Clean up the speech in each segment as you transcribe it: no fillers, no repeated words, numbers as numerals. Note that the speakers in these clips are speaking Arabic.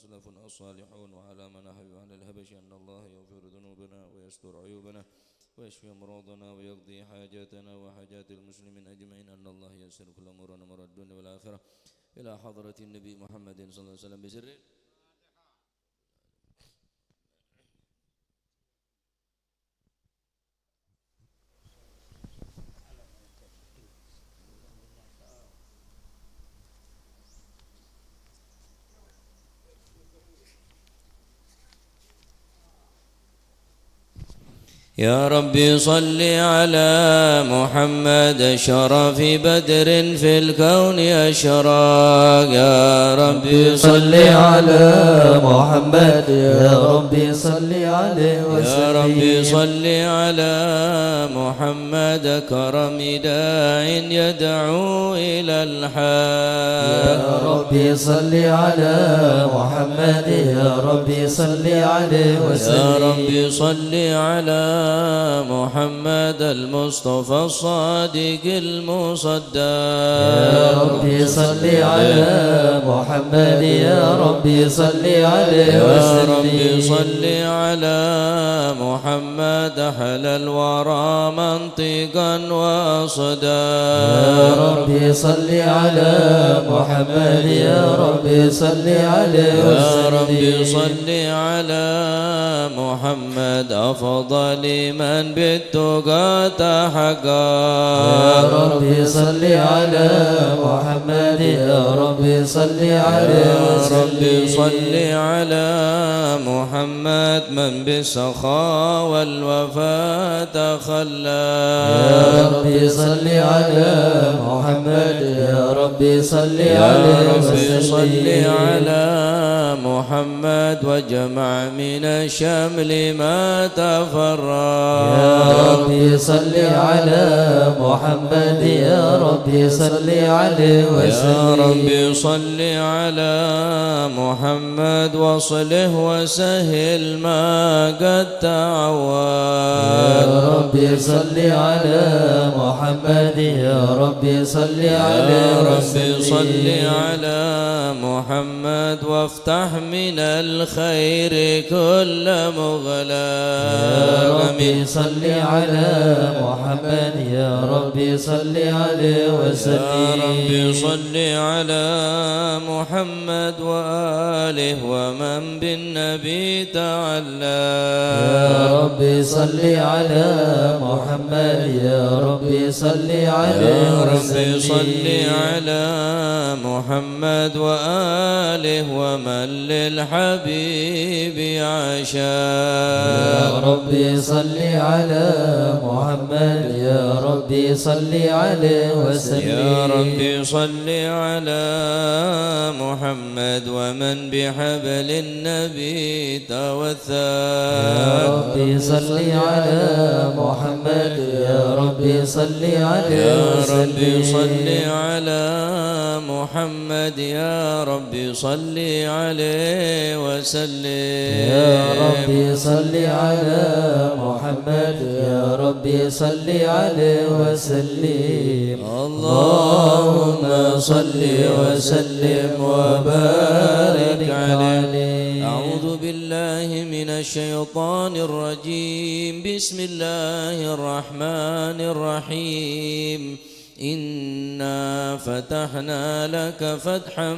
سلفنا الصالحون وعلى من نهج أهل الهبش أن الله يغفر ذنوبنا ويستر عيوبنا ويشفي أمراضنا ويقضي حاجاتنا وحاجات المسلمين أجمعين أن الله ييسر كل أمورنا أمور الدنيا والآخرة إلى حضرة النبي محمد صلى الله عليه وسلم بسر يا ربي صل على محمد شرف بدر في الكون أشراق يا ربي صل على محمد يا ربي صل عليه وسلم يا ربي صل على محمد كرم داع يدعو إلى الحق يا ربي صل على محمد يا ربي صل عليه وسلم يا ربي صل على محمد المصطفى الصادق المصدق يا ربي صل على محمد يا ربي صل عليه وسلم يا ربي صل على محمد حل الورى منطقا وصدا يا ربي صل على محمد يا ربي صل عليه وسلم يا ربي صل على محمد أفضل من بالتقى تحقا يا ربي صل على محمد يا ربي صل عليه وسلم يا ربي صل على محمد من بالسخاء والوفاء تخلى يا ربي صل على محمد يا ربي صل يا عليه ربي صل وسلم على محمد وجمع من الشمل ما تفرق يا ربي صل على محمد يا ربي صل عليه وسلم يا ربي صل على محمد وصله وسهل ما قد تعود يا ربي صل على محمد يا ربي صل عليه يا ربي وسلم صل على محمد وافتح من الخير كل مغلاق يا ربي صل على محمد يا ربي صل عليه وسلم يا ربي صل على محمد وآله ومن بالنبي تعلى يا ربي صل على محمد يا ربي صل عليه يا ربي وسلم صل على محمد وآله ومن للحبيب عشا يا ربي صل على محمد يا ربي صل عليه وسلم يا ربي صل على محمد ومن بحبل النبي توثى يا ربي صل على محمد يا ربي صل عليه يا وسلم ربي صل على محمد يا ربي صل عليه وسلم يا ربي صل على محمد يا ربي صل عليه وسلم اللهم صل وسلم وبارك عليه أعوذ بالله من الشيطان الرجيم بسم الله الرحمن الرحيم إنا فتحنا لك فتحا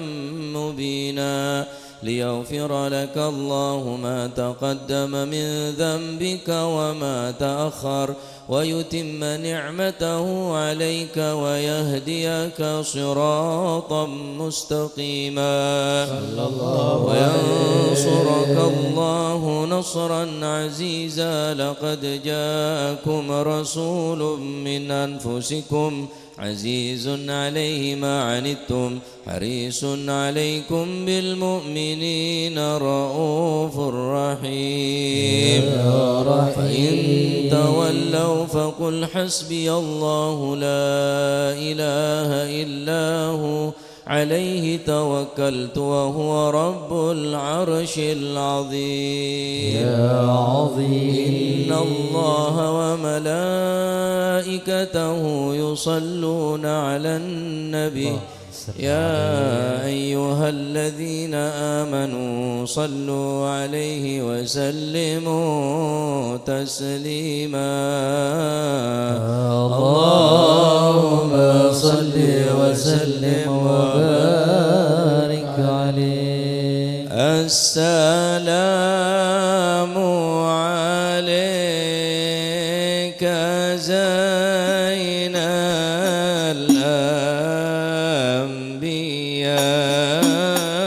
مبينا ليغفر لك الله ما تقدم من ذنبك وما تأخر ويتم نعمته عليك ويهديك صراطا مستقيما وينصرك الله نصرا عزيزا لقد جاءكم رسول من أنفسكم عزيز عليه ما عنتم حريص عليكم بالمؤمنين رؤوف رحيم فإن تولوا فقل حسبي الله لا إله إلا هو عليه توكلت وهو رب العرش العظيم يا عظيم إن الله وملائكته يصلون على النبي يا أيها الذين آمنوا صلوا عليه وسلموا تسليما اللهم صل وسلم وبارك عليه السلام عليك زين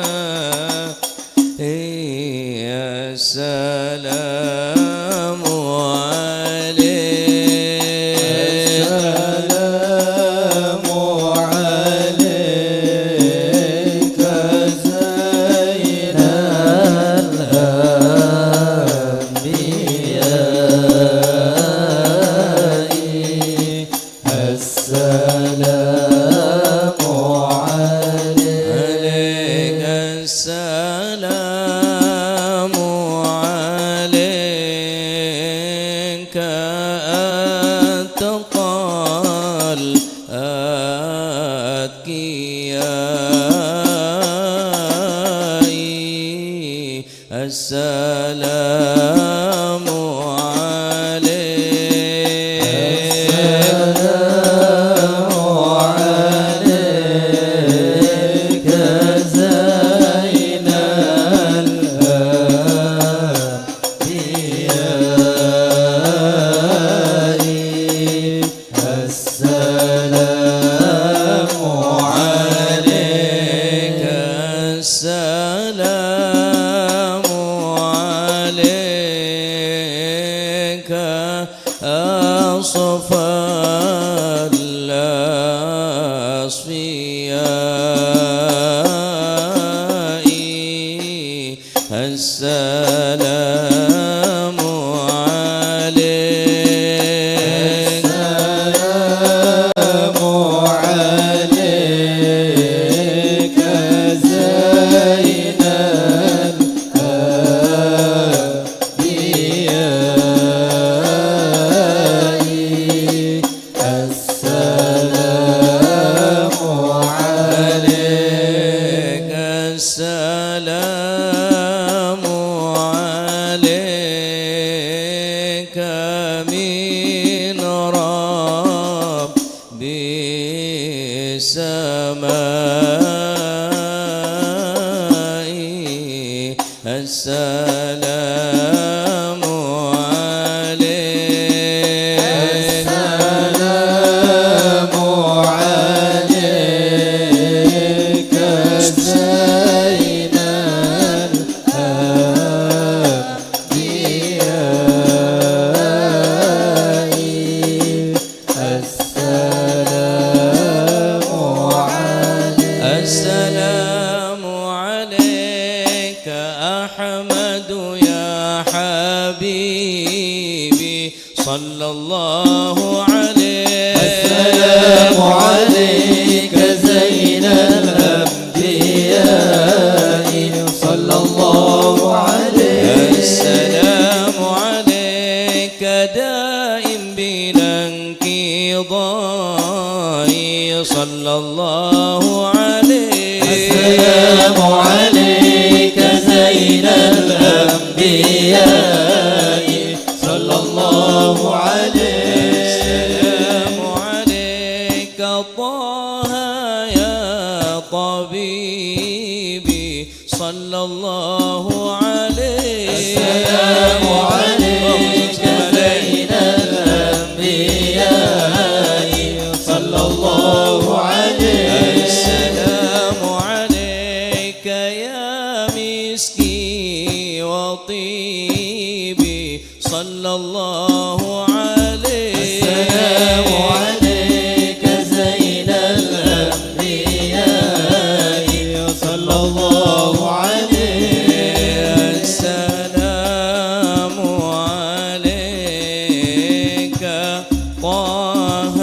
الأنبياء السلام عليك السلام عليك زين الأنبياء السلام عليك السلام عليك أتقى الأتقياء السلام عليك السلام عليك زين الأنبياء السلام عليك السلام عليك أصفى الأصفياء السلام عليك السلام عليك زين الأنبياء السلام عليك السلام عليك من ربي السماء السلام عليك السلام عليك زين الأنبياء السلام عليك السلام عليك أحمد يا حبيبي صلى الله عليه السلام عليك زين الأنبياء صلى الله عليه السلام عليك دائم بلا انقضاء صلى الله عليه السلام عليك زين الأنبياء صلى الله عليه السلام عليك طه يا طبيبي صلى الله عليه السلام عليك زين الأنبياء صلى الله عليه السلام عليك يا مسكي وطيبي صلى الله عليه السلام عليك زين الأنبياء صلى الله عليه السلام عليك طه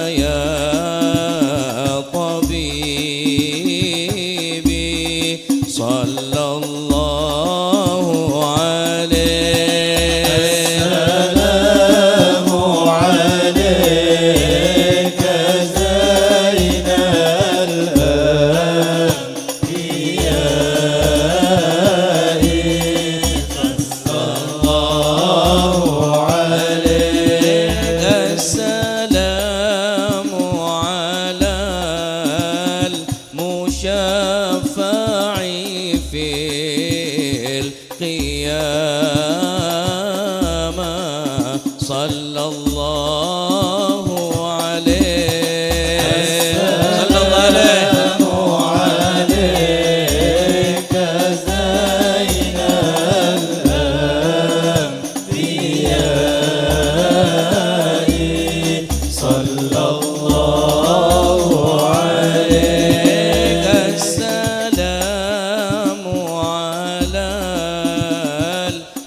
يا طبيبي صلى الله عليه قياما صلى الله عليه صلى الله عليه عليك زين الأنبياء صلى الله عليك السلام على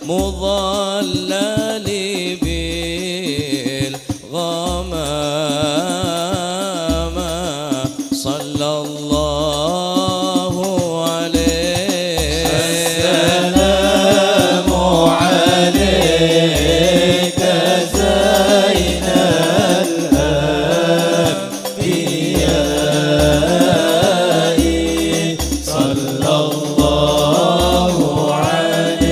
المضلل بالغمام صلى الله عليه السلام عليك زين الأنبياء صلى الله عليه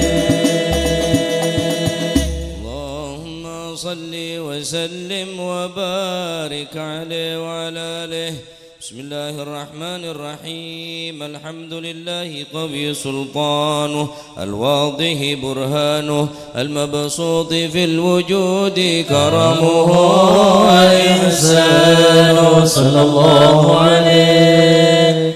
اللهم صل وسلم وبارك عليه وعلى آله بسم الله الرحمن الرحيم الحمد لله قوي سلطانه الواضح برهانه المبسوط في الوجود كرمه وإحسانه صلى الله عليه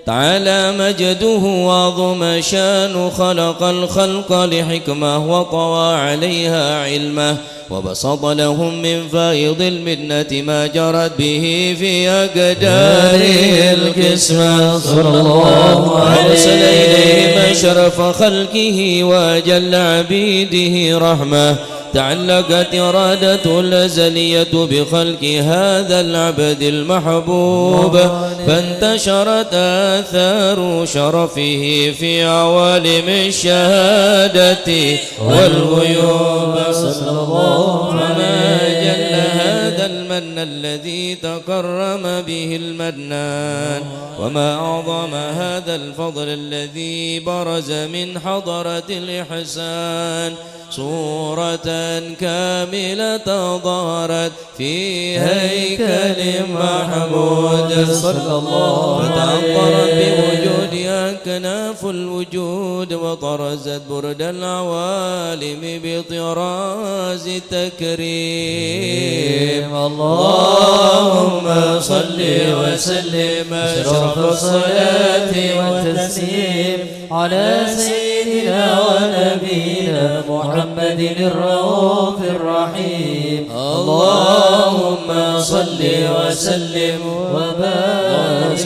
تعالى مجده وعظم شانه خلق الخلق لحكمه وطوى عليها علمه وبسط لهم من فائض المنة ما جرت به في أقدار القسمة صلى الله عليه أرسل إليهم أشرف خلقه وأجل عبيده رحمة تعلقت إرادته الأزلية بخلق هذا العبد المحبوب فانتشرت آثار شرفه في عوالم الشهادة والغيوب صلى الله وما جل عليه هذا المن الذي تكرم به المنان وما أعظم هذا الفضل الذي برز من حضرة الإحسان صورة كاملة ظهرت في هيكل محمود صلى الله فتعطرت عليه بوجودها كناف الوجود وطرزت برد العوالم بطراز التكريم اللهم صل وسلم أشرف الصلاة والتسليم على سيدنا ونبينا محمد الرؤوف الرحيم اللهم صل وسلم وبارك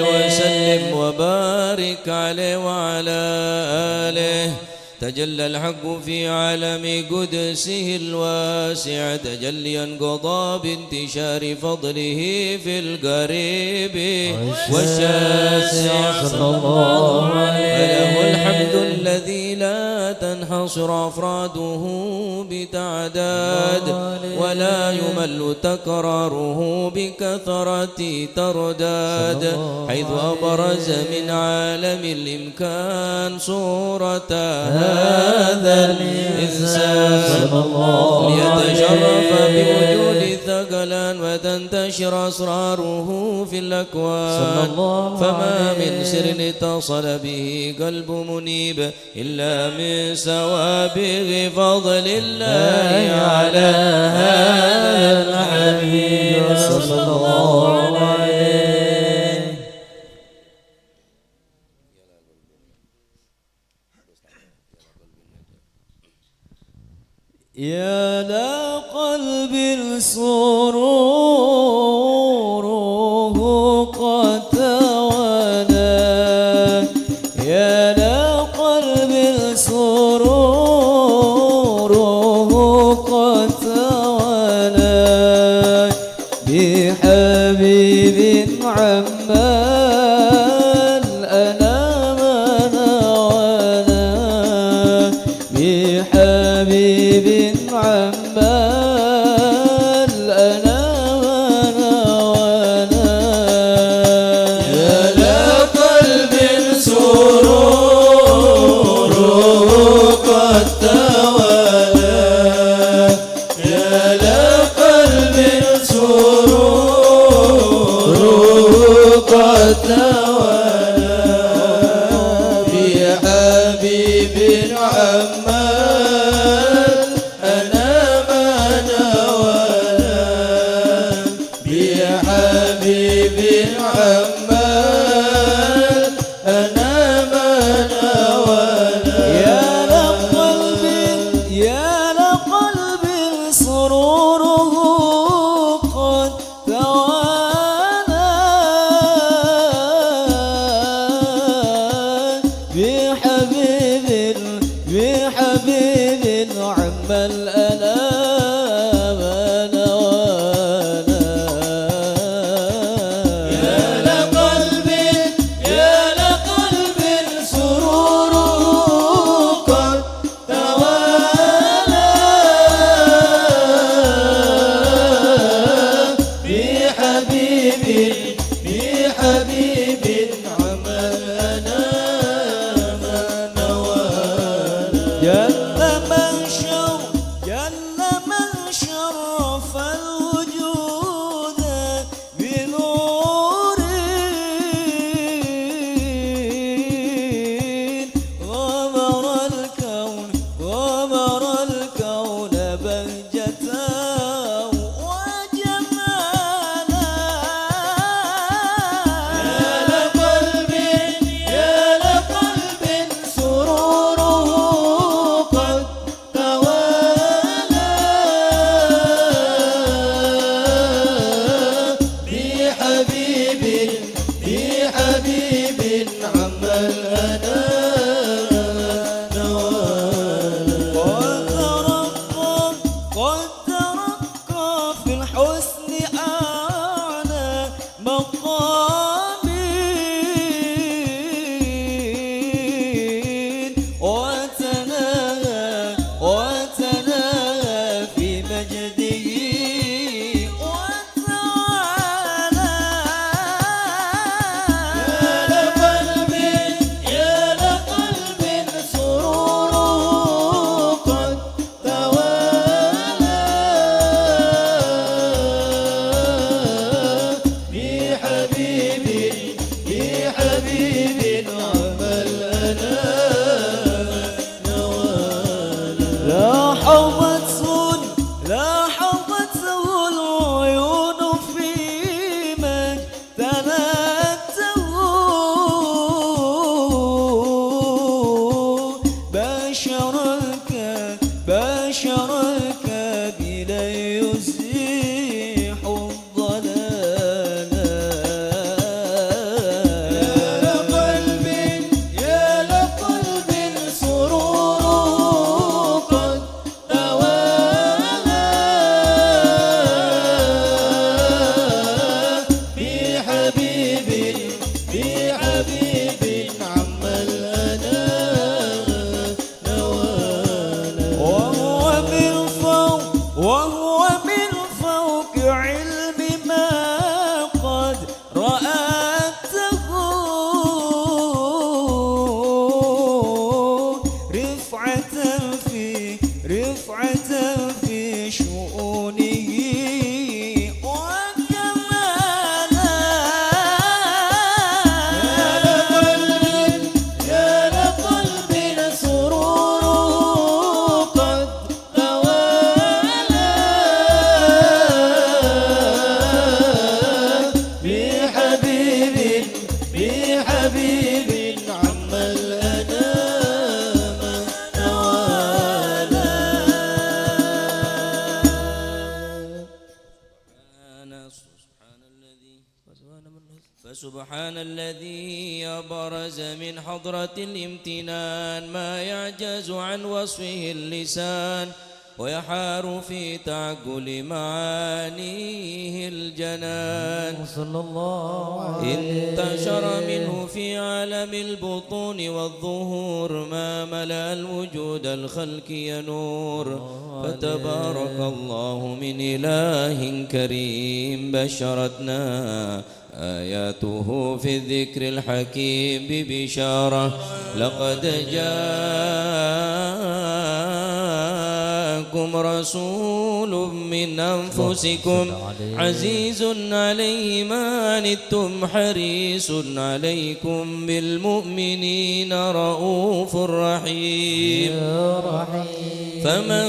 وسلم وبارك عليه وعلى آله تجلى الحق في عالم قدسه الواسع تجليا قضى بانتشار فضله في القريب والشاسع صلى الله عليه فله الحمد الذي لا تنحصر أفراده بتعداد ولا يمل تكراره بكثرة ترداد حيث أبرز من عالم الإمكان صورة هذا الإنسان ليتشرف بوجود ثقلان وتنتشر أسراره في الأكوان فما من سر اتصل به قلب منيب إلا من سوابغ فضل الله على هذا الحبيب صلى الله عليه. يا لقلب سروره قد توالى يا لقلب سروره قد توالى بحبيب عمال أنا من وانا بحبيب عمال أنا وانا يا لقلب سروره بن عمار أنا ما نوانا بحبيب عمار أنا ما نوانا يا لقلب سروره قد توالى بحبيب عم الأنام نوانا يا لقلب سروره قد توالى بحبيب عملنا ما نوانا جل من شرف الوجود بنور غمر الكون بهجة وجمالا يا لقلب سروره قد توالى بحبيب عم الأنام نوانا قد ترقى في الحسن أعلى مقامين وتناهى في مجده وتعالى يا لقلب سروره قد توالى بحبيب عمل أنا نوانا لاحظته العيون في مجتنته بشرك بلا يزيح الضلال يا لقلب سروره قد توالى بحبيب عم الأنام نوانا وهو من فوق علم ما قد رأته رفعة في شؤونه وكمالا يا لقلب سروره قد توالى بحبيب عم الأنام نوانا فسبحان الذي أبرز من حضرة الامتنان ما يعجز عن وصفه اللسان ويحار في تعقل معانيه الجنان صلى الله عليه انتشر منه في عالم البطون والظهور ما ملأ الوجود الخلقي نور فتبارك الله من إله كريم بشرتنا آياته في الذكر الحكيم ببشارة لقد جاءكم رسول من أنفسكم عزيز عليه ما عنتم حريص عليكم بالمؤمنين رؤوف رحيم فمن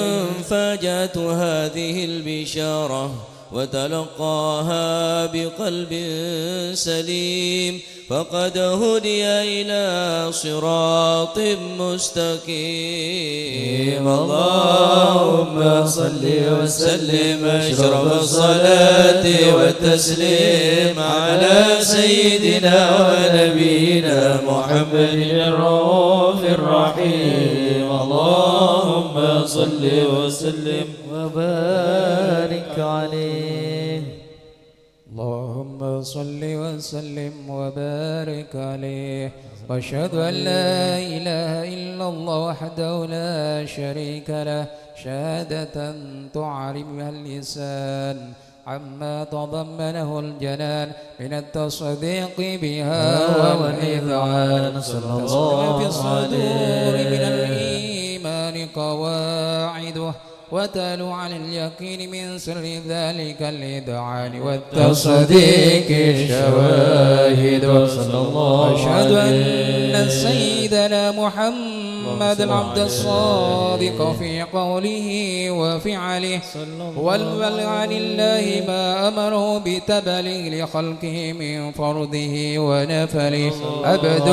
فاجأت هذه البشارة وتلقاها بقلب سليم فقد هدي إلى صراط مستقيم. اللهم صل وسلم أشرف الصلاة والتسليم على سيدنا ونبينا محمد الرؤوف الرحيم. اللهم صل وسلم وبارك عليه. اللهم صل وسلم وبارك عليه. واشهد ان لا اله الا الله وحده لا شريك له شهادة تعرف بها اللسان عما تضمنه الجنان من التصديق بها والإذعان. صلى الله في الصدور من الإيمان قواعده وتلو على اليقين من سر ذلك الإذعان والتصديق الشواهد. صلى الله أشهد أن سيدنا محمد العبد الصادق في قوله وفعله والبلغ عن الله ما أمره بتبليغ لخلقه من فرضه ونفله. عبد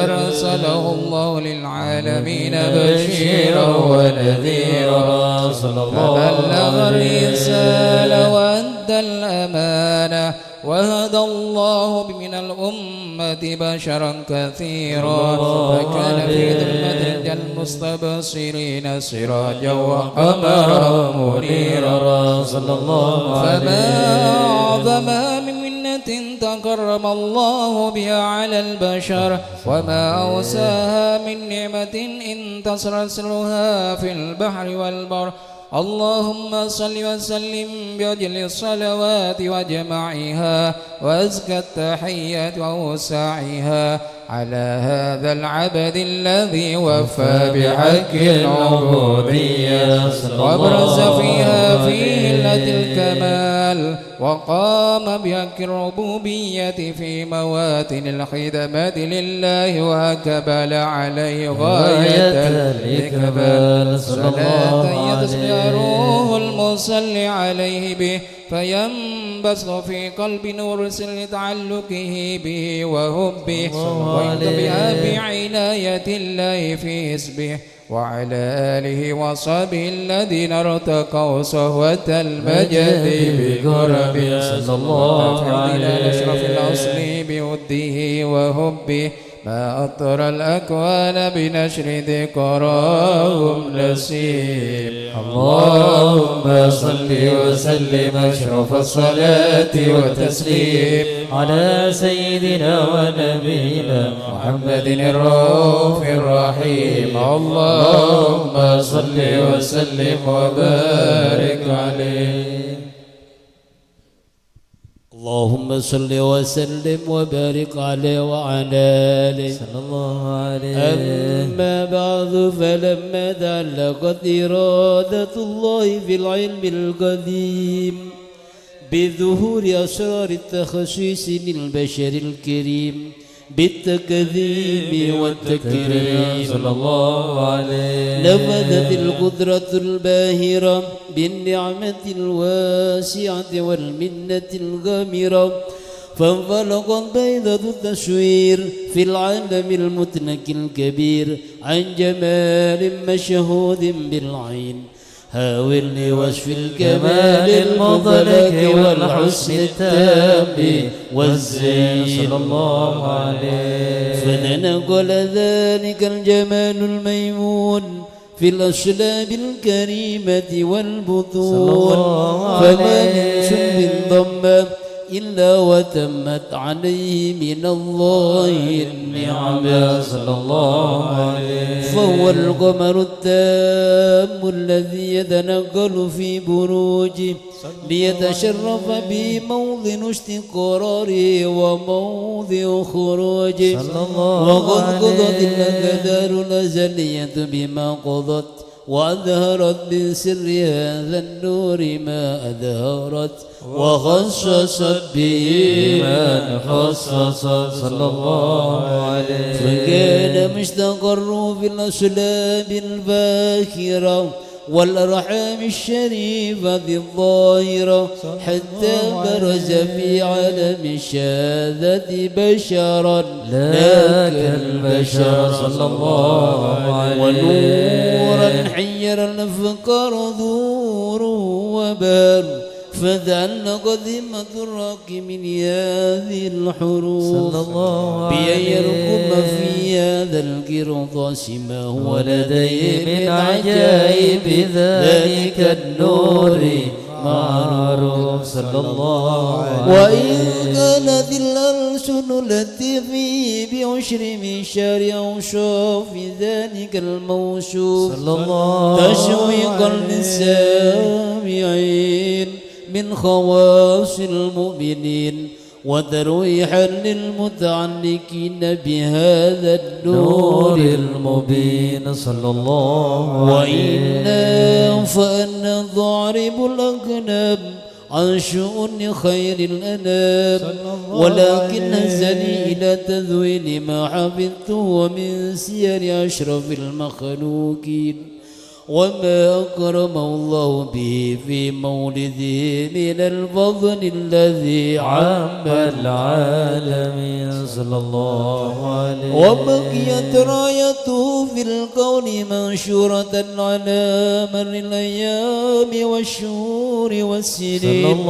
أرسله الله للعالمين بشيرا ونذيرا فبلغ الرسالة وأدى الأمانة وهدى الله من الأمة بشرا كثيرا فكان في ذمة المستبصرين سراجا وقمرا منيرا. صلى الله عليه. فما أعظم من منة تكرم الله بها على البشر وما أوساها من نعمة انتصر سرها في البحر والبر. اللهم صل وسلم بأجل الصلوات وجمعها وأزكى التحيات وأوسعها على هذا العبد الذي وفى بحق العبودية وابرز فيها في هلة الكمال وقام بحق الربوبية في مواتن الخدمة لله وأقبل عليه غاية الإقبال. صلاة يتسيره المصلي عليه به فينبسط في قلب نور سر تعلقه به وحبه وينتبه بعناية الله في اسمه وعلى آله وصحبه الذين ارتقوا صهوة المجد بقربه. صلى الله عليه. أشرف الأصل بوده وحبه ما أطر الأكوان بنشر ذكراهم نسيم. اللهم صل وسلم أشرف الصلاة والتسليم على سيدنا ونبينا محمد الرؤوف الرحيم. اللهم صل وسلم وبارك عليه. اللهم صل وسلم وبارك عليه وعلى آله صلى الله عليه. أما بعد فلما تعلقت إرادة الله في العلم القديم بظهور أسرار التخصيص للبشر الكريم بالتكذيب والتكريم صلى الله عليه. نفذت القدرة الباهرة بالنعمة الواسعة والمنة الغامرة فانفلقت بيضة التصوير في العالم المتنك الكبير عن جمال مشهود بالعين هاول لوصف الكمال المطلق والحسن التام والزين. صلى الله عليه. فتنقل ذلك الجمال الميمون في الأشلاب الكريمة والبطون فما من شب ضم إلا وتمت عليه من الله النعمة. صلى الله عليه. فهو القمر التام الذي يتنقل في بروجه ليتشرف به موضع استقراره وموضع خروجه. وقد قضت الأقدار الأزلية بما قضت وأظهرت من سر هذا النور ما أظهرت وخصصت به من خصص صلى الله عليه. فكان مستقر في الأسلاب الباكرة والأرحام الشريفة الظاهرة حتى برز في عالم الشهادة بشرا لا كالبشر صلى الله عليه. ونورا حير الأفكار ذور وبار فذعلنا قدمة الراكم من هذه الحروف بأن يركب في هذا القرطاس ما هو لديه من عجائب ذلك النور معروف صلى الله عليه. وإن كانت الألسن التي فيه بعشر من شارع أوصاف ذلك الموصوف تشويقا للسامعين من خواص المؤمنين وترويحا للمتعلقين بهذا النور المبين صلى الله عليه. وإنا فأنا ضارب الأغنام عن شؤون خير الأنام ولكن هزني إلى تذوين ما حفظته من سير أشرف المخلوقين وما أكرم الله به في مولده من الفضل الذي عم العالمين صلى الله عليه. وبقيت رايته في الكون منشورة على مر الأيام والشهور والسنين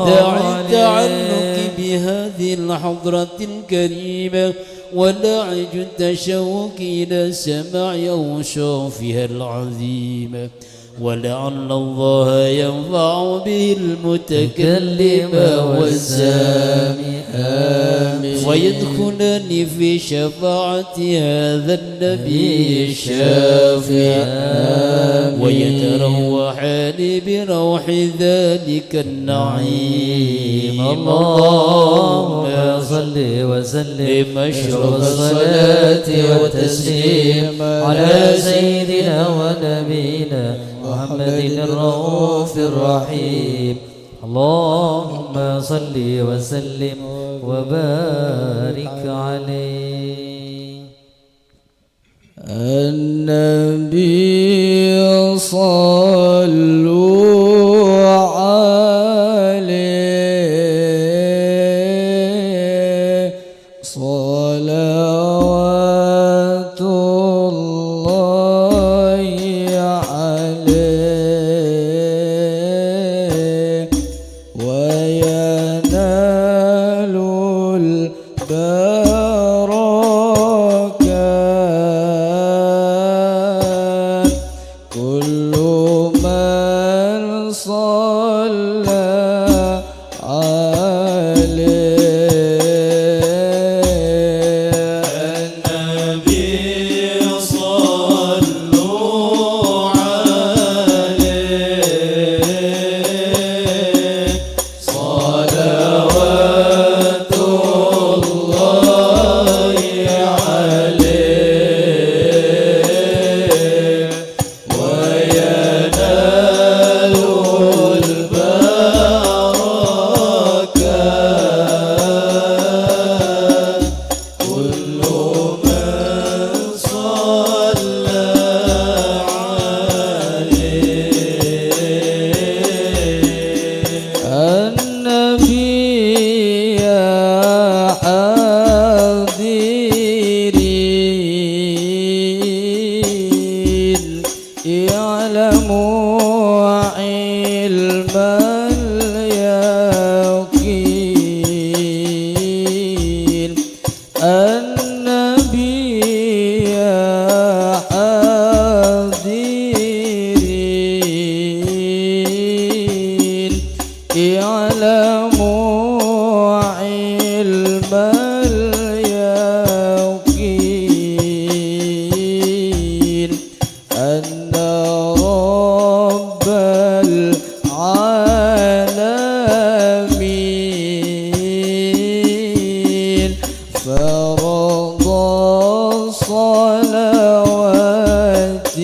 داعي التعلق بهذه الحضرة الكريمة وداعي التشوق إلى سماع أوصافها العظيمة ولعل الله ينفع به المتكلم والسامع آمين. ويدخلني في شفاعة هذا النبي الشافع ويتروحان بروح ذلك النعيم. اللهم صل وسلم أشرف الصلاة والتسليم على سيدنا ونبينا محمد الرؤوف الرحيم. اللهم صل وسلم وبارك عليه. النبي صلوا عليه صلوات الله عليه وينال البركات كل من صلى فرض الصلوات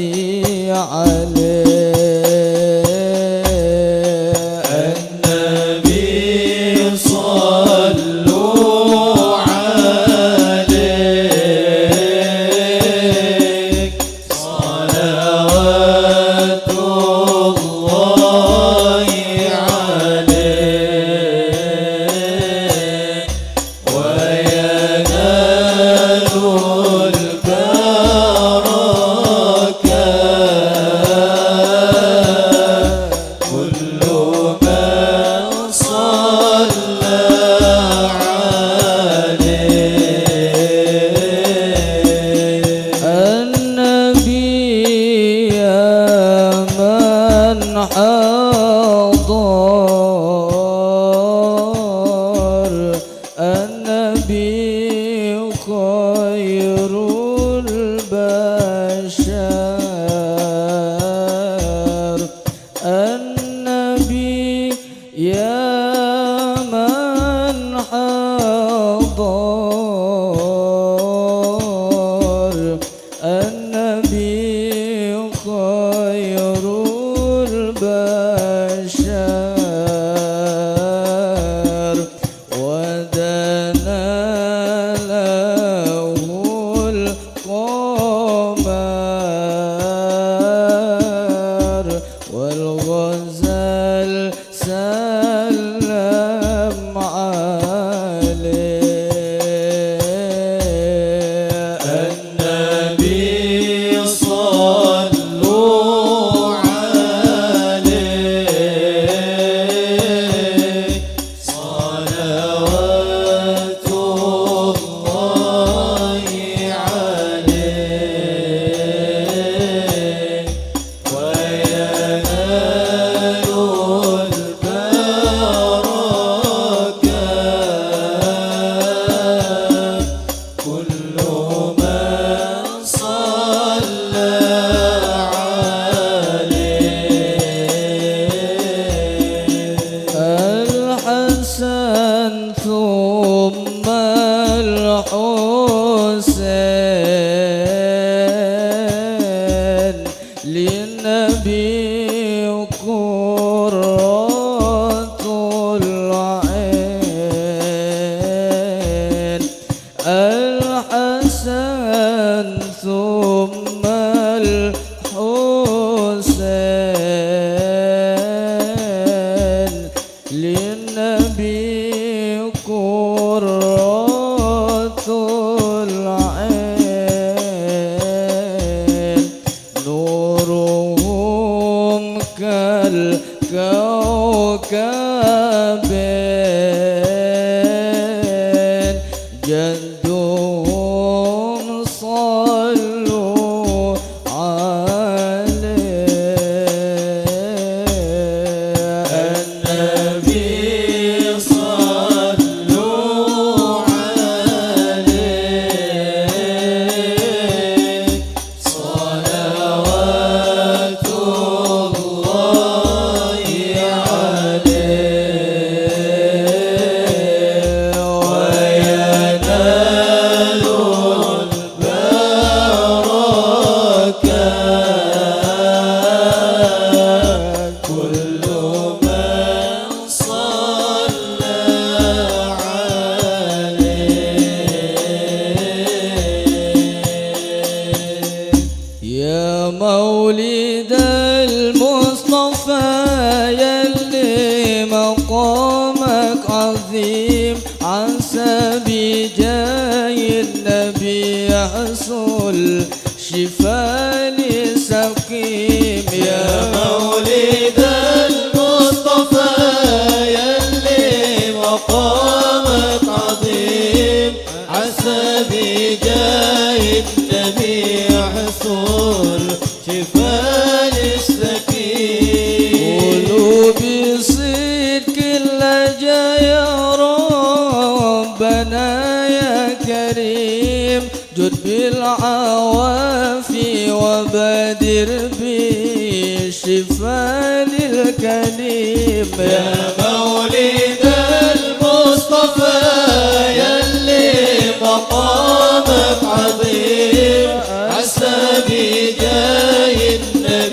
عسى بجاه النبي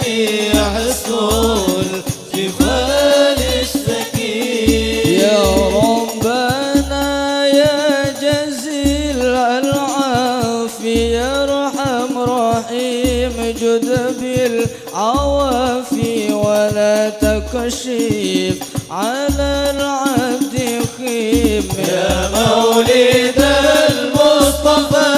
جد بالعوافي ولا تكشف على العبد خيم يا مولد المصطفى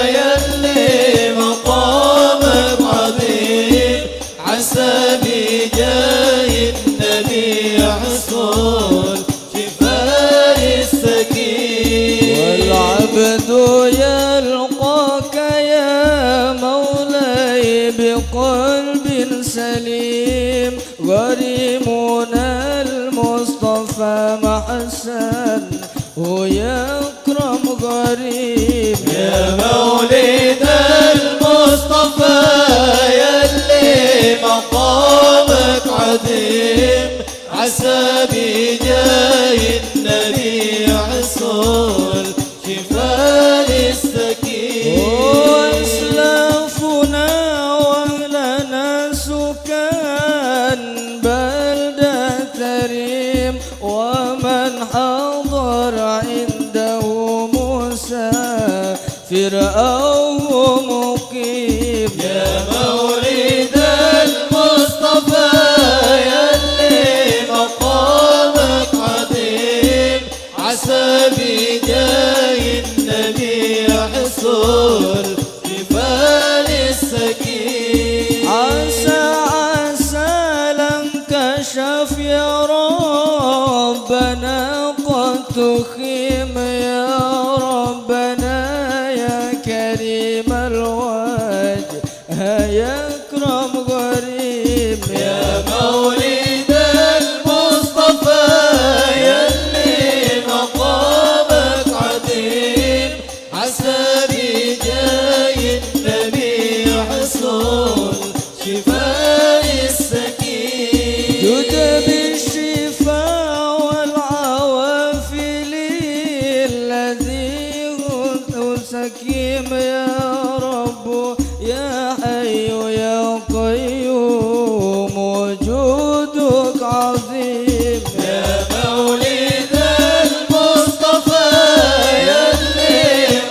يلي مقامك عظيم عسى بجاه النبي حصول شفاء السكين والعبد يلقاك يا مولاي بقلب سليم غريمنا المصطفى محسن ويكرم غريب يا مولد المصطفى يلي مقامك عظيم عسى بجاه النبي حصول شفاء السكين وأسلافنا وأهلنا سكان بلدة ريم ومن حضر عنده مسافر أو مقيم يا مولد المصطفى يلي مقامك عظيم عسى بجاه النبي حصول شفاء السكين عسى عسى لانكشف يا ربنا قد تخيم يا ربنا يا كريم الوجه يكرم غريب يا مولد المصطفى يلي مقامك عظيم عسى بجاه النبي حصول شفاء السكين جد بالشفاء والعوافي الذي هو سكيم يا رب يا حي يا قيوم وجودك عظيم يا مولد المصطفى يلي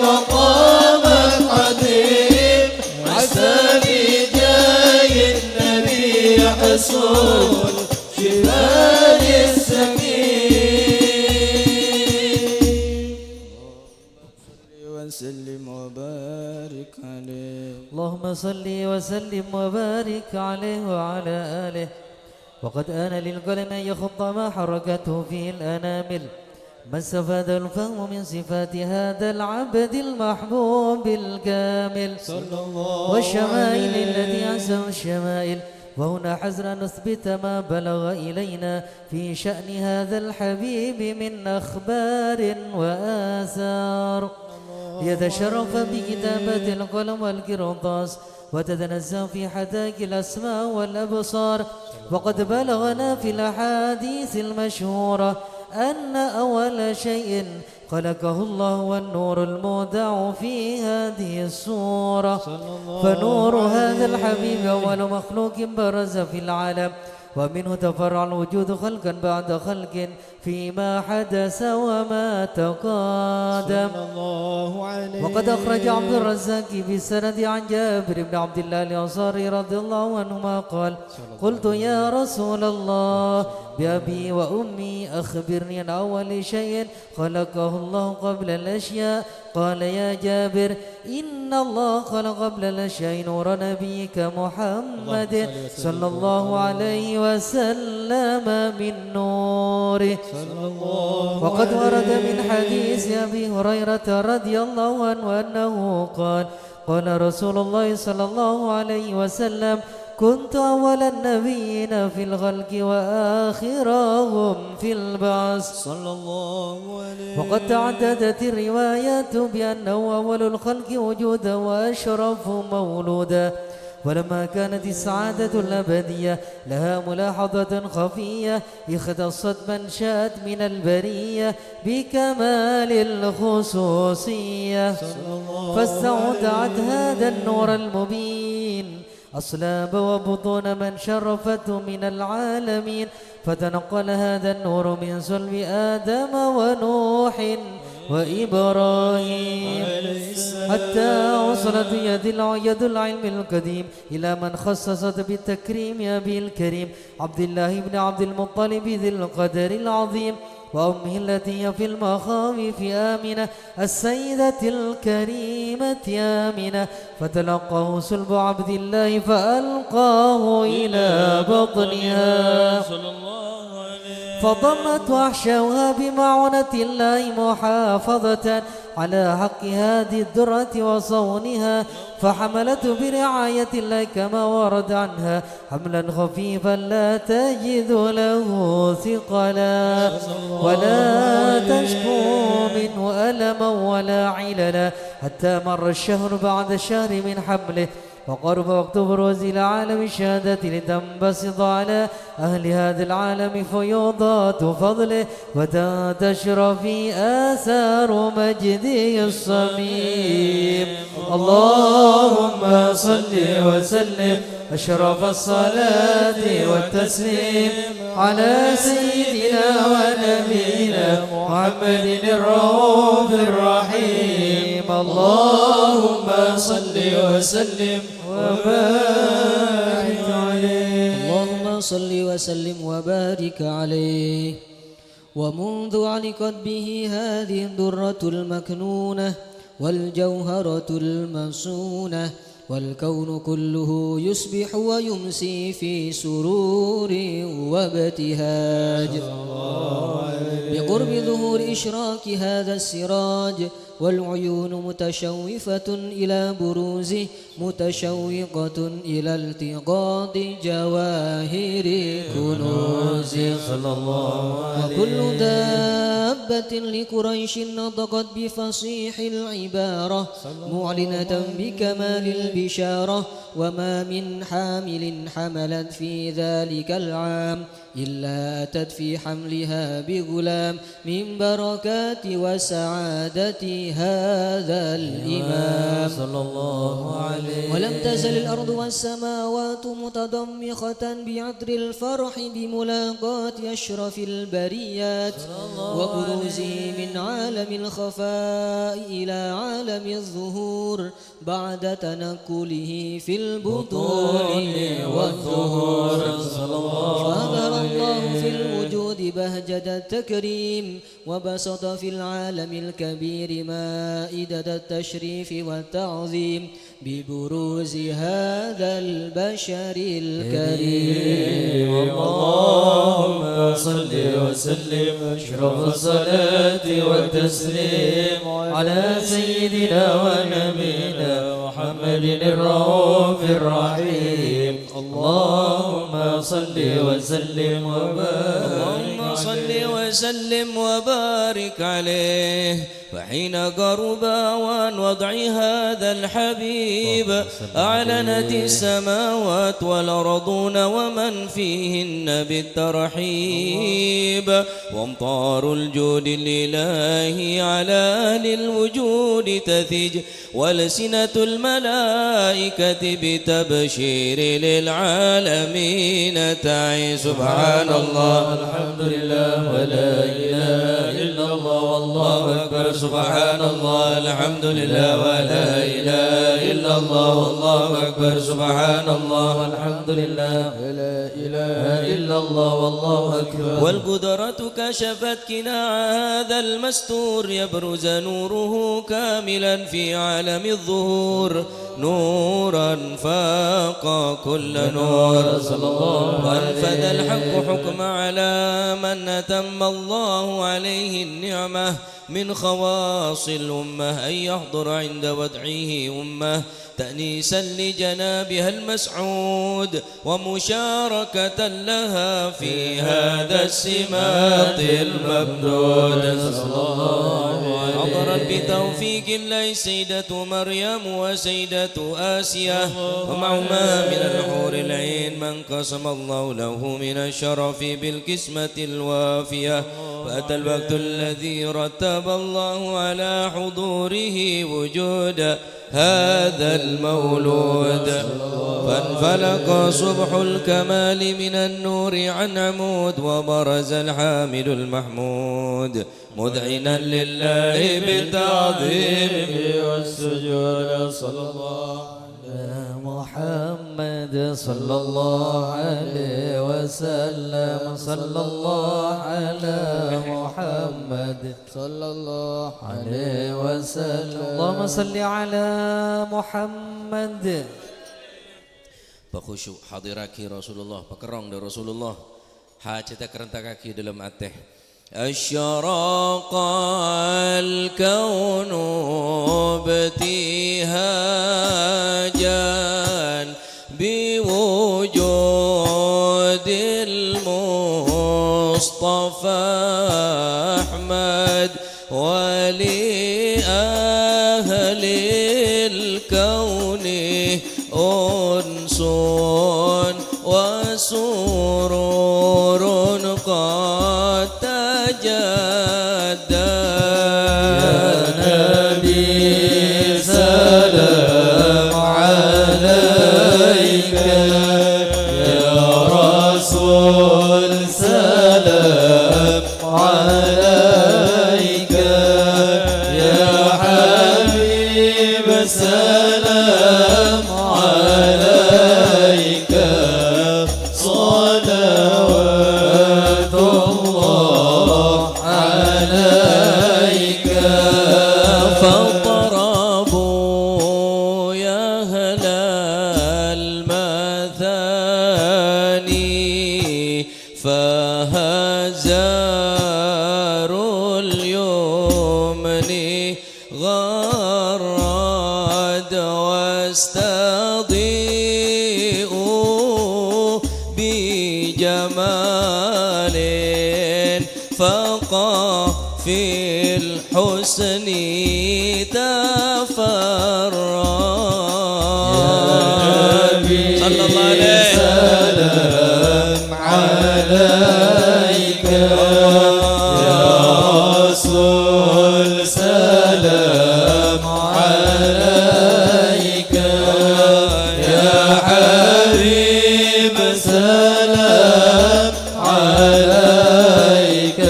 مقامك عظيم عسى بجاه النبي حصول شفاء السكين وسلم وبارك عليه اللهم صل وسلم وبارك عليه وعلى آله. وقد آن للقلم أن يخط ما حركته فيه الأنامل، ما استفاد الفهم من صفات هذا العبد المحبوب الكامل والشمائل التي أحسن الشمائل. وهنا حزر نثبت ما بلغ إلينا في شأن هذا الحبيب من أخبار وآثار، يتشرف بكتابة القلم والقرطاس وتتنزه في حدائق الأسماء والأبصار. وقد بلغنا في الأحاديث المشهورة أن أول شيء خلقه الله والنور المودع في هذه السورة، فنور هذا الحبيب أول مخلوق برز في العالم، ومنه تفرع الوجود خلقا بعد خلق فيما حدث وما تقادم. وقد أخرج عبد الرزاق بالسند عن جابر بن عبد الله الأنصاري رضي الله عنهما قال: قلت يا رسول الله بأبي وأمي أخبرني عن أول شيء خلقه الله قبل الأشياء. قال: يا جابر إن الله خلق قبل الأشياء نور نبيك محمد صلى الله عليه وسلم من نوره. وقد ورد من حديث أبي هريرة رضي الله عنه أنه قال: قال رسول الله صلى الله عليه وسلم: كنت أول النبيين في الخلق وآخرهم في البعث. صلى الله عليه. وقد تعددت الروايات بأنه أول الخلق وجودا وأشرف مولودا. ولما كانت السعادة الأبدية لها ملاحظة خفية اختصت من شاءت من البرية بكمال الخصوصية، فاستودعت هذا النور المبين أصلاب وبطون من شرفته من العالمين، فتنقل هذا النور من صلب آدم ونوح وإبراهيم حتى وصلت يد العلم القديم إلى من خصصت بالتكريم أبي الكريم عبد الله بن عبد المطلب ذي القدر العظيم وأمه التي هي في المخاوف آمنة السيدة الكريمة آمنة فتلقاه سلب عبد الله فألقاه إلى بطنها فضمت وحشوها بمعونة الله محافظة على حق هذه الدرة وصونها فحملته برعاية الله كما ورد عنها حملا خفيفا لا تجد له ثقلا ولا تشكو منه ألما ولا عللا حتى مر الشهر بعد الشهر من حمله وقرب وقت بروز العالم الشهادة لتنبسط على أهل هذا العالم فيوضات فضله وتنتشر في آثار مجده الصميم اللهم صل وسلم أشرف الصلاة والتسليم على سيدنا ونبينا محمد الرؤوف الرحيم اللهم صل وسلم وبارك عليه اللهم صل وسلم وبارك عليه ومنذ علقت به هذه الدرة المكنونة والجوهرة المصونة والكون كله يصبح ويمسي في سرور وابتهاج بقرب ظهور إشراك هذا السراج والعيون متشوفة إلى بروزه متشوقة إلى التقاط جواهر كنوزه وكل دابة لقريش نطقت بفصيح العبارة معلنة بكمال البشارة وما من حامل حملت في ذلك العام إلا أتت في حملها بغلام من بركات وسعادة هذا الإمام صلى الله عليه ولم تزل الأرض والسماوات متضمخة بعطر الفرح بملاقاة أشرف البريات وبروزه من عالم الخفاء إلى عالم الظهور بعد تنقله في البطون والظهور فأظهر الله في الوجود بهجة التكريم وبسط في العالم الكبير مائدة التشريف والتعظيم ببروز هذا البشر الكريم اللهم صل وسلم أشرف الصلاة والتسليم على سيدنا ونبينا محمد الرؤوف الرحيم اللهم صل وسلم وبارك اللهم صل وسلم وبارك عليه فحين قرب أوان وضع هذا الحبيب أعلنت السماوات والأرضون ومن فيهن بالترحيب وامطار الجود الإلهي على أهل الوجود تثج والسنة الملائكة بتبشير للعالمين تعي سبحان الله الحمد لله ولا إله إلا الله والله أكبر سبحان الله الحمد لله ولا إله إلا الله والله أكبر سبحان الله والحمد لله لا إله إلا الله والله أكبر والقدرة كشفت كناع هذا المستور يبرز نوره كاملا في عالم الظهور نورا فاق كل نور وأنفذ الحق حكم على من أتم الله عليه النعمة من خواص الأمة أن يحضر عند ودعه أمة تأنيسا لجنابها المسعود ومشاركة لها في هذا السماط الممدود حضرت بتوفيق الله سيدة مريم وسيدة آسيا ومعهما من الحور العين من قسم الله له من الشرف بالقسمة الوافية فأتى الوقت الذي رتب الله على حضوره وجود هذا المولود فانفلق صبح الكمال من النور عن عمود وبرز الحامد المحمود مذعنا لله بالتعظيم والسجود صلى الله على محمد صلى الله عليه وسلم صلى الله على محمد صلى الله عليه وسلم اللهم صل على محمد. Pakhusyuk hadiraki Rasulullah pakerong dari Rasulullah hajatnya kerentakaki dalam ateh asyaraqal kaunu ibtihajan biwujudil Mustafa Ahmad wali ahlil kauni unsun wa sururun qad tajadda ya Nabi salam alaika ya Rasul salam alaika ya Habib salam عليك صلوات الله عليك فاضربوا يا أهل المثاني فهزار اليمن غرد واستضيئوا بجمال فقى في الحسن تفرى صلى الله عليه سلام عليك يا رسول سلام عليك يا حبيب سلام عليك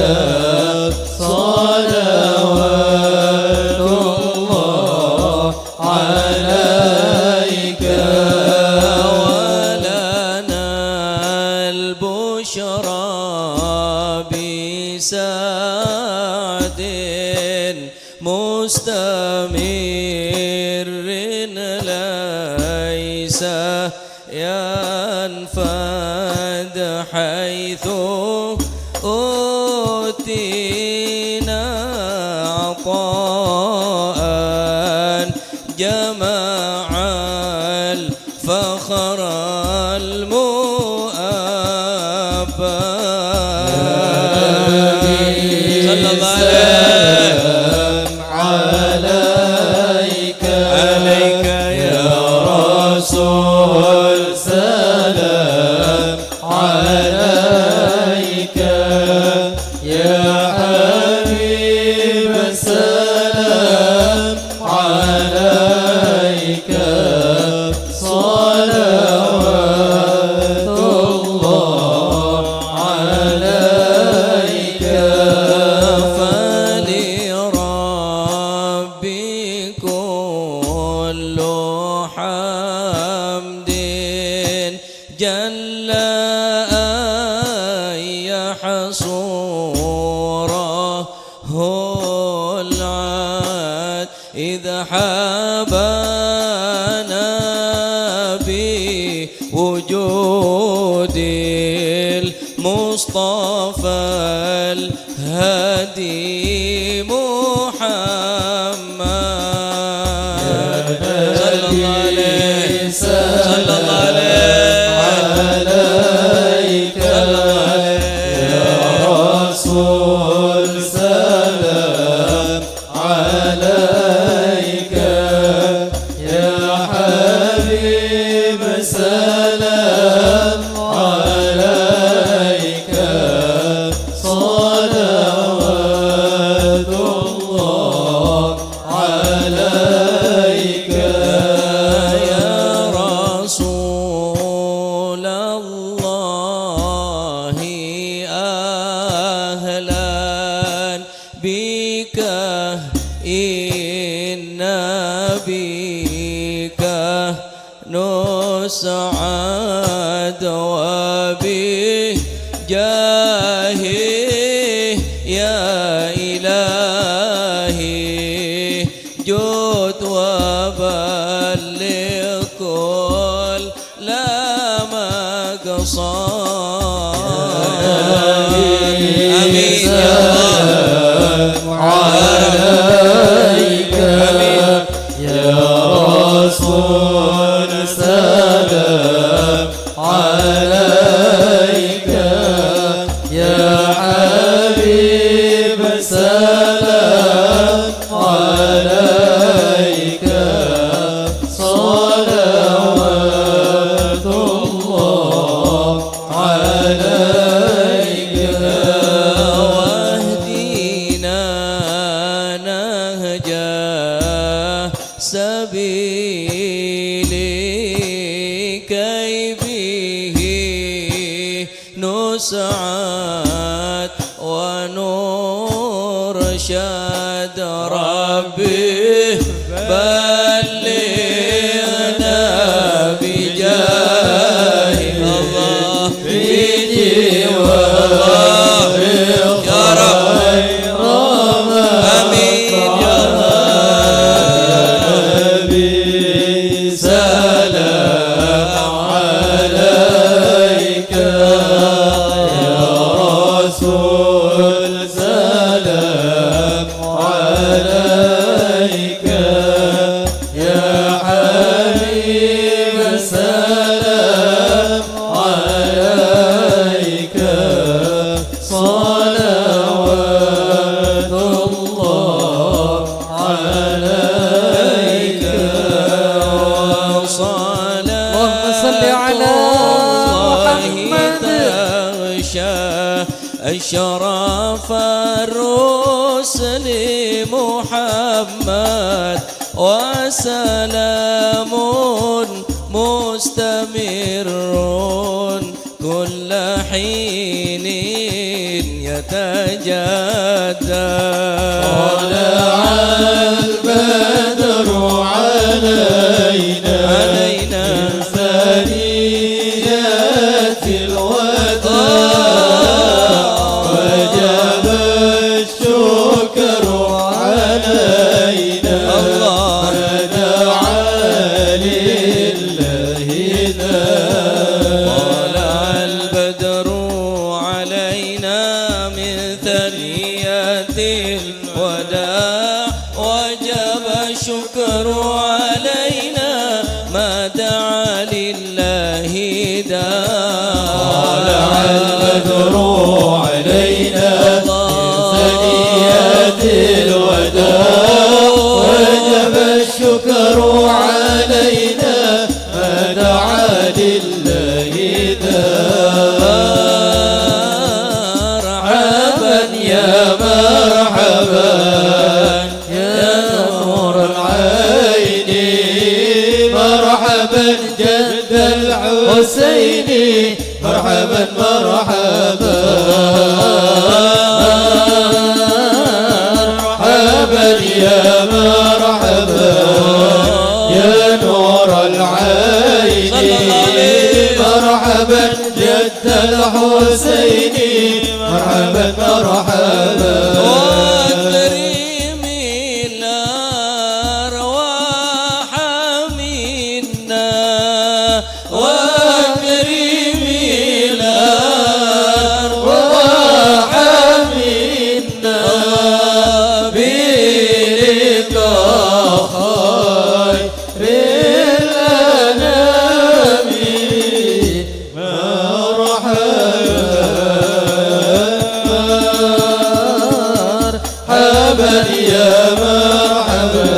صلوات الله عليك ولنا البشرى بسعد مستمر ليس ينفد حيث أوتينا عطاء جمع الفخر المؤبى صلى الله عليك عليك يا رسول سلام عليك يا حبيب سلام عليك صلوات الله عليك فلربي كل حمد جل أن يحصوره العاد إذا حبانا بوجود المصطفى الهادي محمد صلى الله عليه صلى الله عليك يا رسول سلام عليك يا حبيب سلام نسعد وبجاهه يا إلهي جد وبلغ كل مقصود آمين يا عليك يا رسول سلام عليك يا حبيب سلام عليك صلوات الله عليك واهدنا نهجا سبيلي كي به نسعد ونرشد ربي بلغنا بجاه الله بجوار يا رب آمين يا نبي سلام عليك يا رسول سلام عليك يا حبيب سلام عليك صلوات الله عليك اللهم صل على محمد أشرف الرسل محمد وسلام مستمر كل حين يتجدد طلع البدر علينا من ثنيات الوداع وجب الشكر علينا فدعا لله طلع البدر علينا من ثنيات الوداع وجب الشكر علينا ما دعا لله طلع البدر علينا ثنيات الوداع وجب الشكر علينا ما دعا لله مرحبا يا مرحبا يا نور العين مرحبا جد الحسين مرحبا مرحبا مرحبا يا مرحبا يا نور العين مرحبا جد الحسين مرحبا مرحبا واكرم الأرواح منا واكرم الأرواح منا بلقاء خير الأنام مرحبا يا مرحبا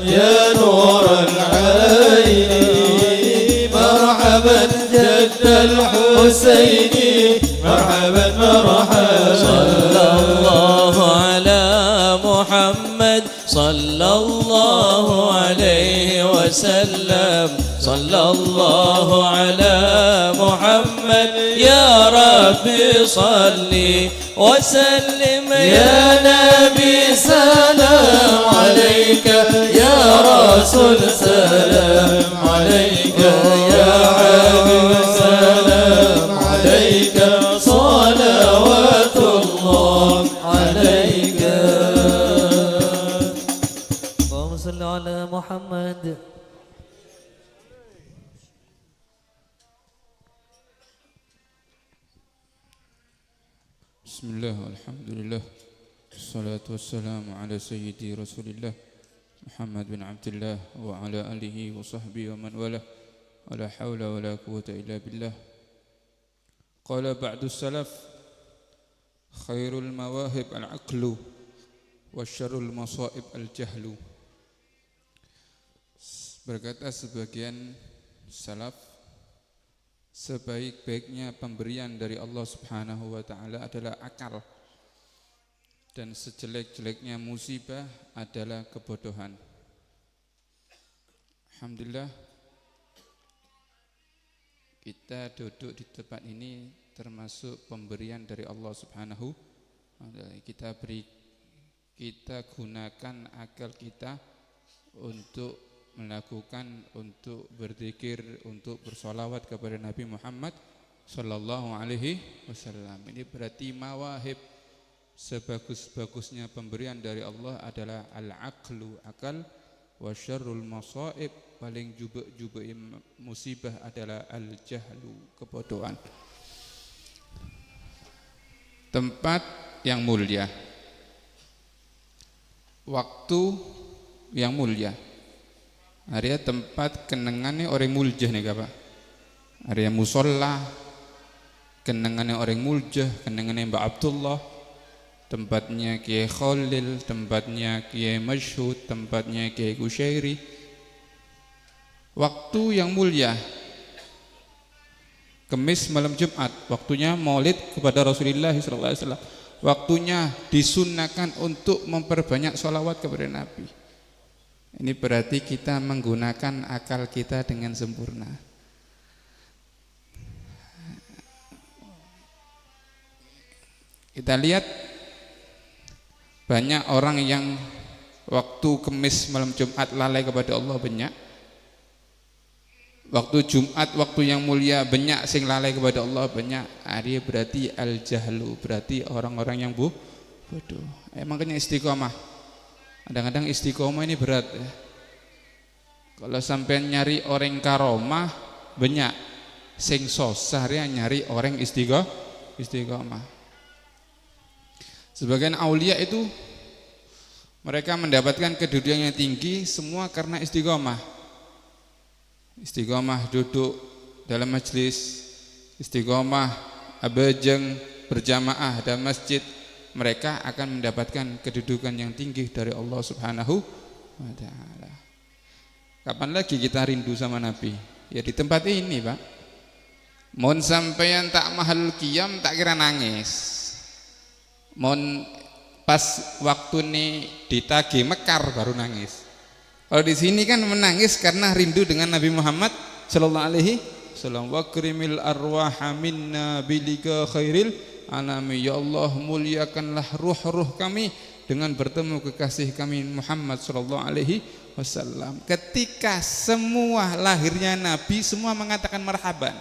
يا نور العين مرحبا جد الحسين مرحبا مرحبا صلى الله على محمد صلى الله عليه وسلم صلى الله على محمد يا ربي صلي وسلم يا نبي سلام عليك يا رسول سلام عليك يا محمد. بسم الله والحمد لله والصلاة والسلام على سيدي رسول الله محمد بن عبد الله وعلى آله وصحبه ومن والاه ولا حول ولا قوة إلا بالله. قال بعد السلف خير المواهب العقل وشر المصائب الجهل. Berkata sebagian salaf, sebaik-baiknya pemberian dari Allah Subhanahu wa taala adalah akal, dan sejelek-jeleknya musibah adalah kebodohan. Alhamdulillah kita duduk di tempat ini termasuk pemberian dari Allah Subhanahu wa taala. Kita gunakan akal kita untuk melakukan, untuk berzikir, untuk bersolawat kepada Nabi Muhammad sallallahu alaihi wasallam. Ini berarti mawahib, sebagus-bagusnya pemberian dari Allah adalah al-aqlu, akal, wa syarrul masaib, paling jubek-jubek musibah adalah al-jahlu, kebodohan. Tempat yang mulia, waktu yang mulia, area tempat kenangannya orang muljah nih Pak. Area musola kenangannya orang muljah, kenangannya Mbak Abdullah, tempatnya Kiai Khalil, tempatnya Kiai Masyhud, tempatnya Kiai Kusyairi. Waktu yang mulia, Kemis malam Jumat, waktunya maulid kepada Rasulullah SAW. Waktunya disunnahkan untuk memperbanyak sholawat kepada Nabi. Ini berarti kita menggunakan akal kita dengan sempurna. Kita lihat banyak orang yang waktu Kemis malam Jumat lalai kepada Allah banyak. Waktu Jumat, waktu yang mulia banyak sing lalai kepada Allah banyak. Ini berarti al-jahlu, berarti orang-orang yang bodoh. Makanya istiqomah. Kadang-kadang istiqomah ini berat ya. Kalau sampai nyari orang karomah banyak, sing sosah ya nyari orang istiqomah. Sebagian aulia itu mereka mendapatkan kedudukan yang tinggi semua karena istiqomah. Istiqomah duduk dalam majlis, istiqomah abajeng berjamaah dalam masjid, mereka akan mendapatkan kedudukan yang tinggi dari Allah Subhanahu wa taala. Kapan lagi kita rindu sama Nabi? Ya di tempat ini, Pak. Mon sampeyan tak mahal qiyam tak kira nangis. Mon pas waktu ini ditagih mekar baru nangis. Kalau di sini kan menangis karena rindu dengan Nabi Muhammad sallallahu alaihi wasallam. Wa krimil arwaha minna bilika khairil anami. Ya Allah, muliakanlah ruh-ruh kami dengan bertemu kekasih kami Muhammad sallallahu alaihi wasallam. Ketika semua lahirnya Nabi, semua mengatakan marhaban.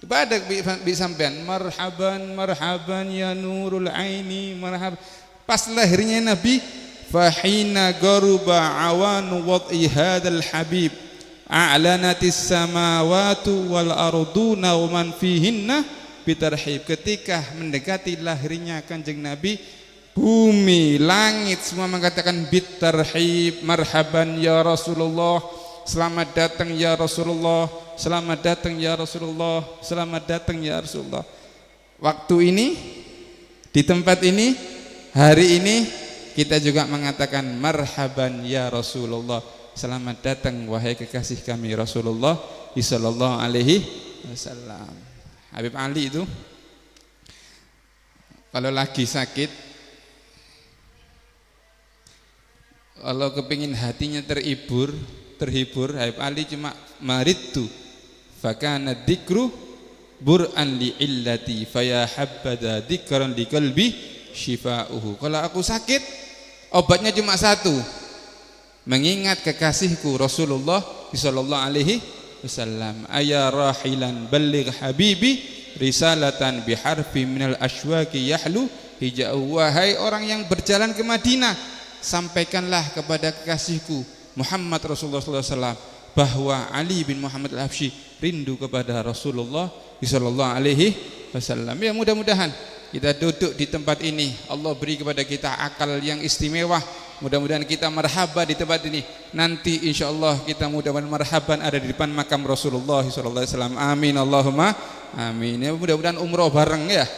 Ibadah bi sampean marhaban marhaban ya nurul aini marhaban. Pas lahirnya Nabi, fahina garuba awan wad'i hadzal habib a'lanatis samawati wal arduna wa man fihinna bitarhib. Ketika mendekati lahirnya Kanjeng Nabi, bumi, langit semua mengatakan bitarhib, marhaban ya Rasulullah, selamat datang ya Rasulullah, selamat datang ya Rasulullah, selamat datang ya Rasulullah. Waktu ini, di tempat ini, hari ini kita juga mengatakan marhaban ya Rasulullah, selamat datang wahai kekasih kami Rasulullah sallallahu alaihi wasallam. Habib Ali itu kalau lagi sakit, kalau kepingin hatinya terhibur, Habib Ali cuma maridtu fakana dzikru bur'an li illati faya habbada dzikran li qalbi syifa'uhu. Kalau aku sakit, obatnya cuma satu, mengingat kekasihku Rasulullah sallallahu alaihi wasallam. Aya rahilan balligh habibi risalatan biharfi minal ashwaqi yahlu hijau. Wahai orang yang berjalan ke Madinah, sampaikanlah kepada kekasihku Muhammad Rasulullah SAW, bahwa Ali bin Muhammad al-Habsyi rindu kepada Rasulullah sallallahu alaihi wasallam. Ya, mudah-mudahan kita duduk di tempat ini, Allah beri kepada kita akal yang istimewa. Mudah-mudahan kita marhaba di tempat ini. Nanti insyaallah kita mudah-mudahan marhaban ada di depan makam Rasulullah sallallahu alaihi wasallam. Amin Allahumma amin. Ya, mudah-mudahan umroh bareng ya.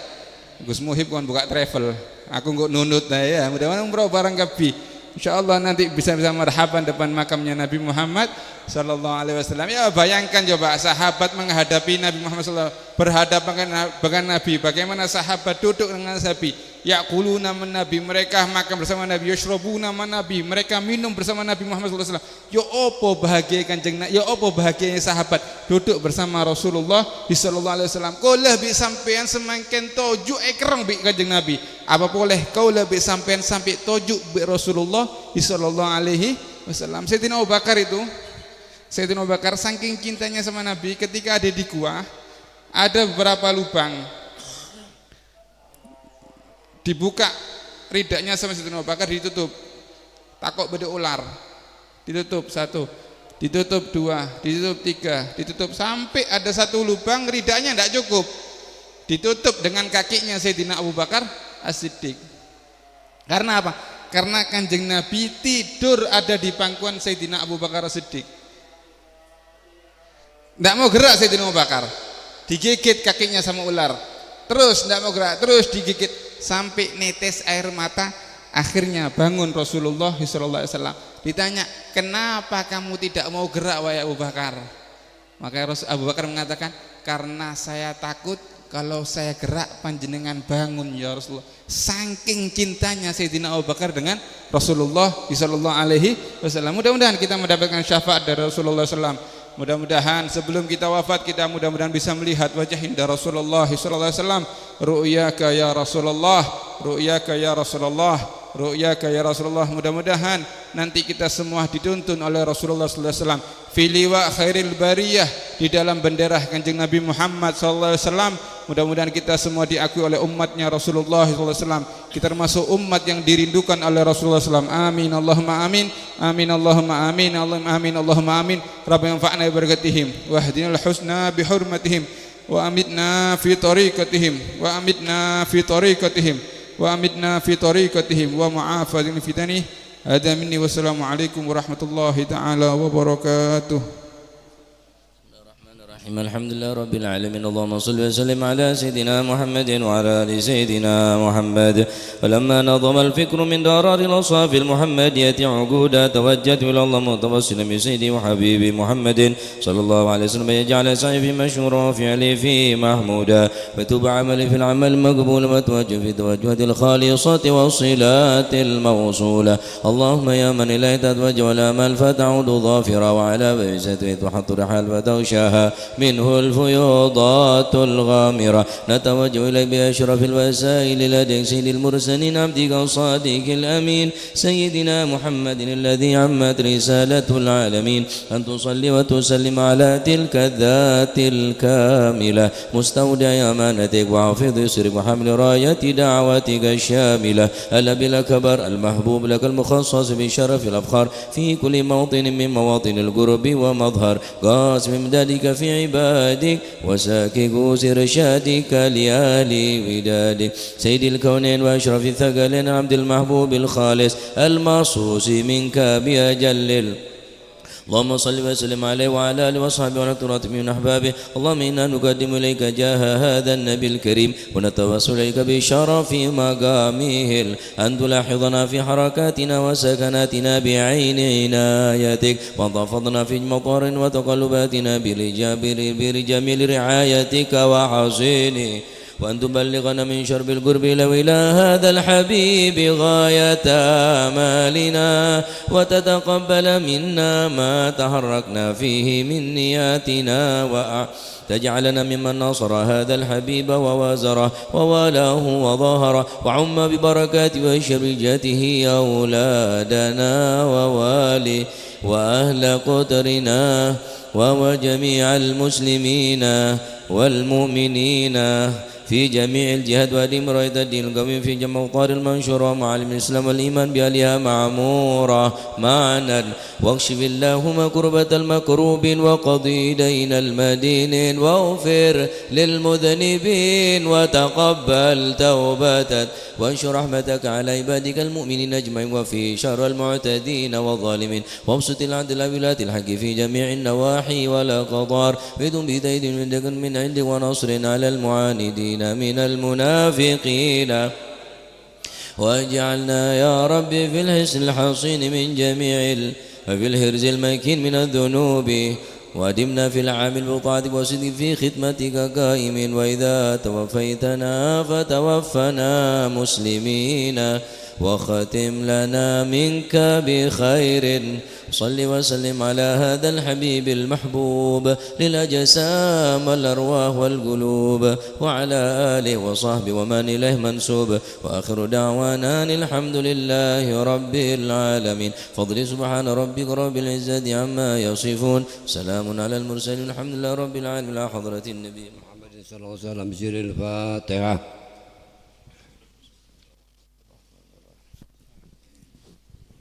Gus Muhib kan buka travel. Aku nggak nunut ya. Mudah-mudahan umroh bareng kabi. InsyaAllah nanti bisa marhaban depan makamnya Nabi Muhammad sallallahu alaihi wasallam. Ya, bayangkan coba sahabat menghadapi Nabi Muhammad sallallahu alaihi wasallam, berhadapan dengan Nabi. Bagaimana sahabat duduk dengan Nabi? Yaquluna man Nabi, mereka makan bersama Nabi. Yashrabuna man Nabi, mereka minum bersama Nabi Muhammad sallallahu alaihi wasallam. Ya opo bahagia Kanjeng Nabi, ya opo bahagianya sahabat duduk bersama Rasulullah sallallahu alaihi wasallam. Kau lebih sampean semakin toju ekrang bi Kanjeng Nabi. Apa boleh kau lebih sampean sampai toju bi Rasulullah sallallahu alaihi wasallam. Sayyidina Abu Bakar itu, Sayyidina Abu Bakar saking cintanya sama Nabi, ketika ada di gua ada beberapa lubang, dibuka ridaknya sama Sayyidina Abu Bakar, ditutup, takut beda ular, ditutup satu, ditutup dua, ditutup tiga, ditutup sampai ada satu lubang ridaknya tidak cukup, ditutup dengan kakinya Sayyidina Abu Bakar As-Siddiq. Karena apa? Karena Kanjeng Nabi tidur ada di pangkuan Sayyidina Abu Bakar As-Siddiq. Tidak mau gerak Sayyidina Abu Bakar, digigit kakinya sama ular, terus tidak mau gerak, terus digigit sampai netes air mata. Akhirnya bangun Rasulullah sallallahu alaihi wasallam. Ditanya, kenapa kamu tidak mau gerak wahai Abu Bakar? Maka Abu Bakar mengatakan, karena saya takut kalau saya gerak panjenengan bangun ya Rasulullah. Saking cintanya Sayyidina Abu Bakar dengan Rasulullah sallallahu alaihi wasallam. Mudah-mudahan kita mendapatkan syafaat dari Rasulullah SAW. Mudah-mudahan sebelum kita wafat kita mudah-mudahan bisa melihat wajah indah Rasulullah sallallahu alaihi wasallam. Ru'yaka ya Rasulullah, ru'yaka ya Rasulullah, ru'yaka ya Rasulullah. Mudah-mudahan nanti kita semua dituntun oleh Rasulullah sallallahu alaihi wasallam fi liwa khairil bariyah, di dalam bendera Kanjeng Nabi Muhammad sallallahu alaihi wasallam. Mudah-mudahan kita semua diakui oleh umatnya Rasulullah sallallahu alaihi wasallam. Kita termasuk umat yang dirindukan oleh Rasulullah sallallahu alaihi wasallam. Amin Allahumma amin. Amin Allahumma amin. Allahumma amin Allahumma amin. Rabbana anfa'na bi barakatihim wahdinal husna bi hurmatihim wa amitna fi tariqatihim wa amitna fi tariqatihim wa amitna fi tariqatihim wa mu'afadhin fitani. Hada minni wassalamu alaikum warahmatullahi taala wabarakatuh. الحمد لله رب العالمين. اللهم صل وسلم على سيدنا محمد وعلى ال سيدنا محمد. ولما نظم الفكر من درار الاصحاب المحمديه عقودا توجهت الى الله متوسلا بسيدي وحبيبي محمد صلى الله عليه وسلم يجعل سعي في مشهورا وفعلي في محمودا وتوب عملي في العمل مقبول وتوجه في توجهات الخالصه والصلات الموصوله. اللهم يا من اليه تتوجه الامال فتعود ظافرا وعلى بيستر تحط رحال فتغشاها منه الفيوضات الغامرة. نتوجه إليك بأشرف الوسائل لديك سيد المرسلين عبدك الصادق الأمين سيدنا محمد الذي عمت رسالة العالمين، أن تصلي وتسلم على تلك الذات الكاملة مستودع أمانتك وحافظ سرك وحمل راية دعوتك الشاملة الأبي الأكبر المحبوب لك المخصص بشرف الأفخار في كل موطن من مواطن القرب ومظهر قاسم امدادك في عبادك وساكك إرشادك لآل ودادك سيد الكونين وأشرف الثقلين عبد المحبوب الخالص المصوص منك بأجل. اللهم صل وسلم عليه وعلى اله وصحبه ونترات من احبابه. اللهم انا نقدم اليك جاه هذا النبي الكريم ونتوسل اليك بشرف مقامه ان تلاحظنا في حركاتنا وسكناتنا بعين عنايتك وتحفظنا في مطار وتقلباتنا برجميل رعايتك وحصينه، وأن تبلغنا من شرب القرب إلى هذا الحبيب غاية آمالنا وتتقبل منا ما تحركنا فيه من نياتنا تجعلنا ممن نصر هذا الحبيب ووازره ووالاه وظاهره وعم ببركات وشرجته أولادنا ووالي وأهل قدرنا وجميع المسلمين والمؤمنين في جميع الجهات وأديم راية الدين القويم في جميع أوطار المنشورة ومعالم الإسلام والإيمان بأهلها معمورة معنا واكشف اللهم كربة المكروبين وقضي دين المدينين واغفر للمذنبين وتقبل توبة وانشر رحمتك على عبادك المؤمنين أجمعين وفي شر المعتدين والظالمين وابسط العدل ولاة الحق في جميع النواحي والأقطار بدون بيد من عندك ونصر على المعاندين من المنافقين واجعلنا يا رب في الحصن الحصين من جميع في الهرز المكين من الذنوب وادمنا في العامل بطاعتك وصدق في خدمتك قائم وإذا توفيتنا فتوفنا مسلمين وختم لنا منك بخير صل وسلم على هذا الحبيب المحبوب للأجسام والأرواح والقلوب وعلى آله وصحبه ومن إليه منسوب وآخر دعوانا الحمد لله رب العالمين فضل سبحان ربك رب العزة عما يصفون سلام على المرسلين الحمد لله رب العالمين لا حضرة النبي محمد صلى الله عليه وسلم بسر الفاتحة.